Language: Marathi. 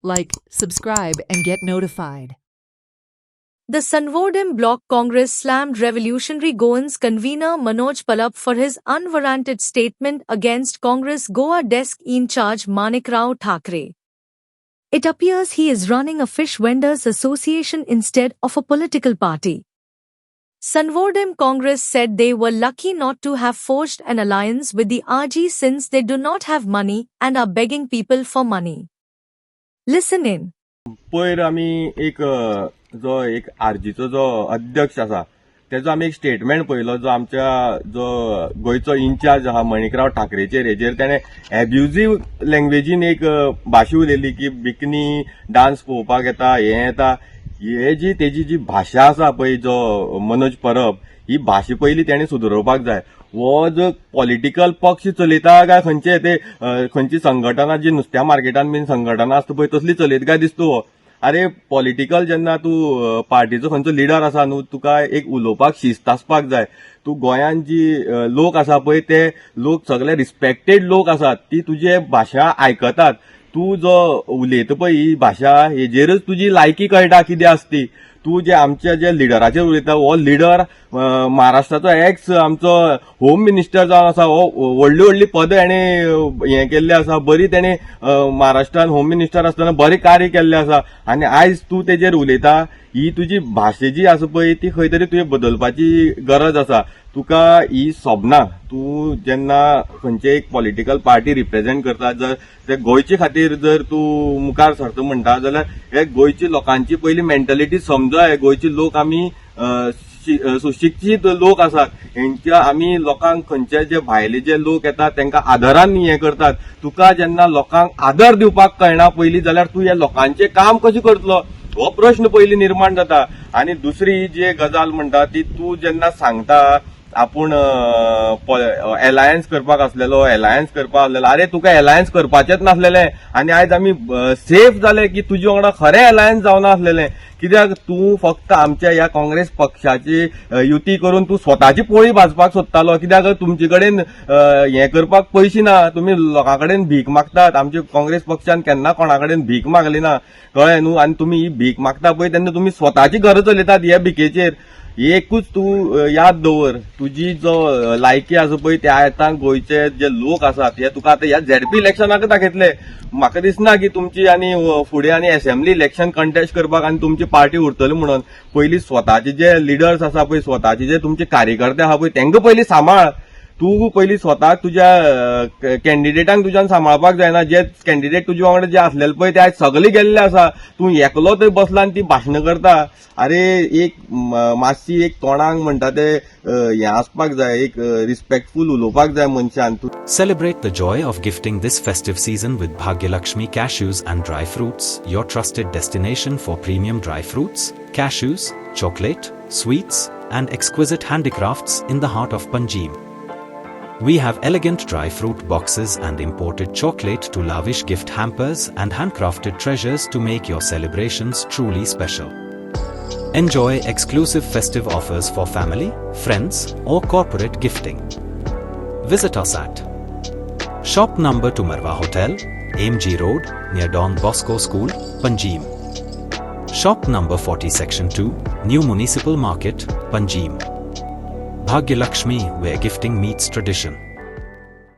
like, subscribe, and get notified. The Sanvodem Block Congress slammed Revolutionary Goans convener Manoj Palap for his unwarranted statement against Congress Goa desk in charge Manik Rao Thackeray. It appears he is running a fish vendors association instead of a political party. Sanvodem Congress said they were lucky not to have forged an alliance with the RG since they do not have money and are begging people for money. Listen in. पयर आमी एक आरजीचो जो अध्यक्ष आसा तेजो आमी एक स्टेटमेंट पळयलो जो आमच्या गोंयचो इन्चार्ज आहा मणिकराव ठाकरेचेर हेजेर तेणें एब्युजीव लँग्वेजीन एक भाशा उलयली की बिकनी डान्स पळोवपाक येता हें येता हे तेजी जी भाशा आसा पळय जो मनोज परब ही भाशा पयली तेणें सुदरोवपाक जाय. हो जो पॉलिटिकल पक्ष चलयता काय खंयची संघटना जी नुस्त्या मार्केटान बीन संघटना आसता पळय तसली चलयता काय दिसता हो. अरे पॉलिटिकल जेन्ना तूं पार्टीचो खंयचो लिडर आसा न्हू तुका एक उलोवपाक शिस्त आसपाक जाय. तूं गोंयान जी लोक आसा पळय ते लोक सगळे रिस्पेक्टेड लोक आसात ती तुजे भाशा आयकतात. तूं जो उलयता पळय ही भाशा हेजेरच तुजी लायकी कळटा कितें आसता ती. तूं जे आमच्या जे लिडराचेर उलयता हो लिडर महाराष्ट्राचो एक्स आमचो होम मिनिस्टर जावन आसा. हो व्हडली व्हडली पदां हेणें हें केल्ली आसा. बरी तेणें महाराष्ट्रान होम मिनिस्टर आसतना बरें कार्य केल्लें आसा आनी आयज तूं तेजेर उलयता. ही तुजी भाशा जी आसा पळय ती खंय तरी तुवें बदलपाची गरज आसा. तुका ही सोबना. तूं जेन्ना खंयचे एक पॉलिटिकल पार्टी रिप्रेझेंट करता जर ते गोंयचे खातीर जर तूं मुखार सरता म्हणटा जाल्यार हे गोंयच्या लोकांची पयली मेंटलिटी समजाय. गोंयचे लोक आमी सुशिक्षीत लोक आसात. हेंच्या आमी लोकांक खंयचे जे भायले जे लोक येतात तांकां आदरान हें करतात. तुका जेन्ना लोकांक आदर दिवपाक कळना पयलीं जाल्यार तूं ह्या लोकांचें काम कशें करतलो हो प्रश्न पयली निर्माण जाता. आनी दुसरी जी गजाल म्हणटा ती तूं जेन्ना सांगता आपूण अलायन्स करपाक आसलेलो अरे तुका अलायन्स करपाचेंच नासलेलें आनी आयज आमी सेफ जाले की तुजे वांगडा खरें अलायन्स जावना आसलेलें. कित्याक तूं फक्त आमच्या ह्या काँग्रेस पक्षाची युती करून तूं स्वताची पोळी भाजपाक सोदतालो. कित्याक तुमचे कडेन हें करपाक पयशे ना. तुमी लोकां कडेन भीक मागतात. आमच्या काँग्रेस पक्षान केन्ना कोणा कडेन भीक मागली ना कळ्ळें न्हू. आनी तुमी ही भीक मागता पळय तेन्ना तुमी स्वताची घर चलयतात ह्या भिकेचेर. एकूच तूं याद दवर तुजी जो लायकी आसा पळय त्या येता गोंयचे जे लोक आसात हे तुका आतां ह्या झेडपी इलेक्शनाक दाखयतले. म्हाका दिसना की तुमची आनी फुडें आनी असेंब्ली इलेक्शन कंटेस्ट करपाक आनी तुमची पार्टी उरतली म्हणून. पयलीं स्वताचे जे लिडर्स आसा पळय स्वताचे जे तुमचे कार्यकर्ते आहा पळय तांकां पयलीं सांबाळ. तूं पयलीं स्वताक तुज्या कॅन्डिडेटांक तुज्यान सांबाळपाक जायना. जे कॅन्डिडेट तुजे वांगडा जे आसलेले पळय ते आयज सगळे गेल्ले आसा. तूं एकलो थंय बसला आनी ती भाशणां करता. अरे एक मातशी एक तोंडाक म्हणटा ते हें आसपाक जाय एक रिस्पेक्टफुल उलोवपाक जाय मनशान. Celebrate the joy of gifting this festive season with Bhagyalakshmi Cashews and Dry Fruits, your trusted destination for premium dry fruits, cashews, chocolate, sweets, and exquisite handicrafts in the heart of Panjim. We have elegant dry fruit boxes and imported chocolate to lavish gift hampers and handcrafted treasures to make your celebrations truly special. Enjoy exclusive festive offers for family, friends, or corporate gifting. Visit us at Shop number to Marwa Hotel, AMG Road, near Don Bosco School, Panjim. Shop number 40 Section 2, New Municipal Market, Panjim. Bhagyalakshmi, where gifting meets tradition.